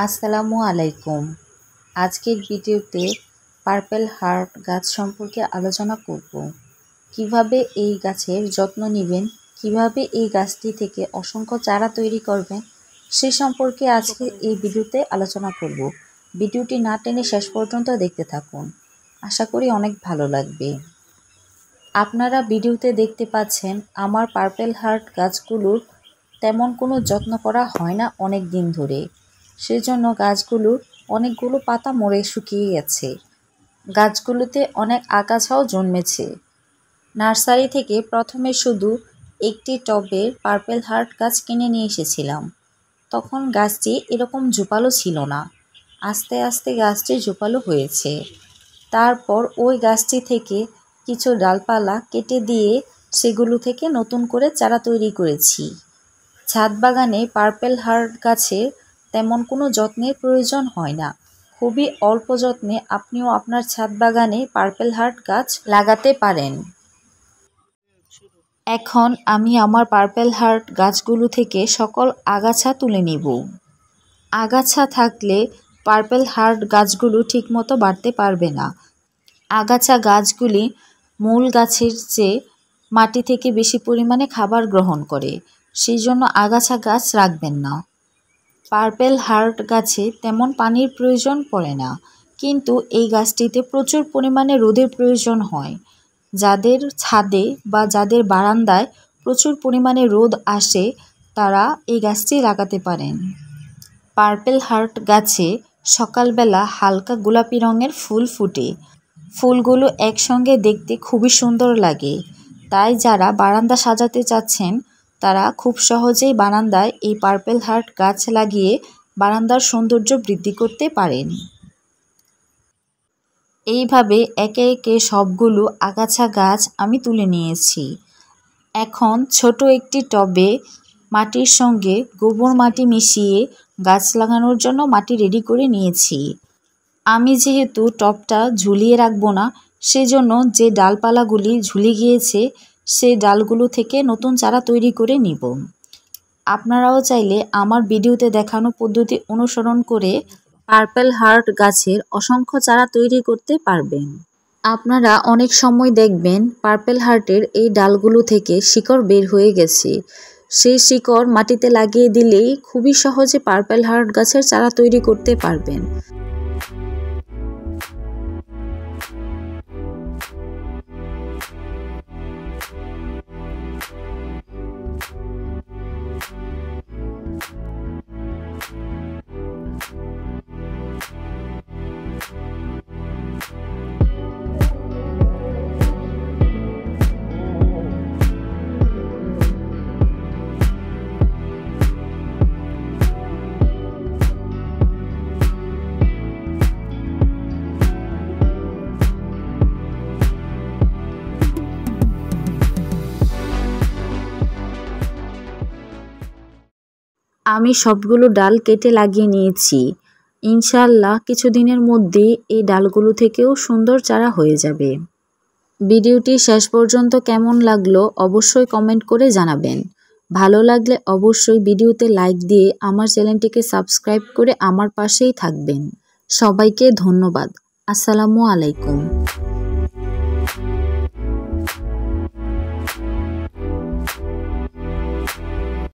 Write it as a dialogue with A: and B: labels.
A: আসসালামু আলাইকুম। আজকের ভিডিওতে পার্পেল হার্ট গাছ সম্পর্কে আলোচনা করব। কিভাবে এই গাছের যত্ন নেবেন, কিভাবে এই গাছটি থেকে অসংখ্য চারা তৈরি করবেন, সে সম্পর্কে আজকে এই ভিডিওতে আলোচনা করব। ভিডিওটি না টেনে শেষ পর্যন্ত দেখতে থাকুন, আশা করি অনেক ভালো লাগবে। আপনারা ভিডিওতে দেখতে পাচ্ছেন আমার পার্পেল হার্ট গাছগুলোর তেমন কোনো যত্ন করা হয় না অনেক দিন ধরে, সেজন্য গাছগুলোর অনেকগুলো পাতা মরে শুকিয়ে গেছে। গাছগুলোতে অনেক আগাছাও জন্মেছে। নার্সারি থেকে প্রথমে শুধু একটি টবের পার্পেল হার্ট গাছ কিনে নিয়ে এসেছিলাম। তখন গাছটি এরকম ঝোপালো ছিল না, আস্তে আস্তে গাছটি ঝোপালো হয়েছে। তারপর ওই গাছটি থেকে কিছু ডালপালা কেটে দিয়ে সেগুলো থেকে নতুন করে চারা তৈরি করেছি। ছাদ বাগানে পার্পেল হার্ট গাছের তেমন কোনো যত্নের প্রয়োজন হয় না। খুবই অল্প যত্নে আপনিও আপনার ছাদ বাগানে পার্পেল হার্ট গাছ লাগাতে পারেন। এখন আমি আমার পার্পেল হার্ট গাছগুলো থেকে সকল আগাছা তুলে নিব। আগাছা থাকলে পার্পেল হার্ট গাছগুলো ঠিকমতো বাড়তে পারবে না। আগাছা গাছগুলি মূল গাছের চেয়ে মাটি থেকে বেশি পরিমাণে খাবার গ্রহণ করে, সেই জন্য আগাছা গাছ রাখবেন না। পার্পেল হার্ট গাছে তেমন পানির প্রয়োজন পড়ে না, কিন্তু এই গাছটিতে প্রচুর পরিমাণে রোদের প্রয়োজন হয়। যাদের ছাদে বা যাদের বারান্দায় প্রচুর পরিমাণে রোদ আসে তারা এই গাছটি লাগাতে পারেন। পার্পেল হার্ট গাছে সকালবেলা হালকা গোলাপি রঙের ফুল ফুটে। ফুলগুলো একসঙ্গে দেখতে খুবই সুন্দর লাগে, তাই যারা বারান্দা সাজাতে চাচ্ছেন তারা খুব সহজেই বারান্দায় এই পার্পেল হার্ট গাছ লাগিয়ে বারান্দার সৌন্দর্য বৃদ্ধি করতে পারেন। এইভাবে একে একে সবগুলো আগাছা গাছ আমি তুলে নিয়েছি। এখন ছোট একটি টবে মাটির সঙ্গে গোবর মাটি মিশিয়ে গাছ লাগানোর জন্য মাটি রেডি করে নিয়েছি। আমি যেহেতু টবটা ঝুলিয়ে রাখবো না, সেজন্য যে ডালপালাগুলি ঝুলে গিয়েছে সেই ডালগুলো থেকে নতুন চারা তৈরি করে নিব। আপনারাও চাইলে আমার ভিডিওতে দেখানো পদ্ধতি অনুসরণ করে পার্পেল হার্ট গাছের অসংখ্য চারা তৈরি করতে পারবেন। আপনারা অনেক সময় দেখবেন পার্পেল হার্টের এই ডালগুলো থেকে শিকড় বের হয়ে গেছে। সেই শিকড় মাটিতে লাগিয়ে দিলেই খুবই সহজে পার্পেল হার্ট গাছের চারা তৈরি করতে পারবেন। আমি সবগুলো ডাল কেটে লাগিয়ে নিয়েছি। ইনশাআল্লাহ কিছুদিনের মধ্যেই এই ডালগুলো থেকেও সুন্দর চারা হয়ে যাবে। ভিডিওটি শেষ পর্যন্ত কেমন লাগলো অবশ্যই কমেন্ট করে জানাবেন। ভালো লাগলে অবশ্যই ভিডিওতে লাইক দিয়ে আমার চ্যানেলটিকে সাবস্ক্রাইব করে আমার পাশেই থাকবেন। সবাইকে ধন্যবাদ। আসসালামু আলাইকুম।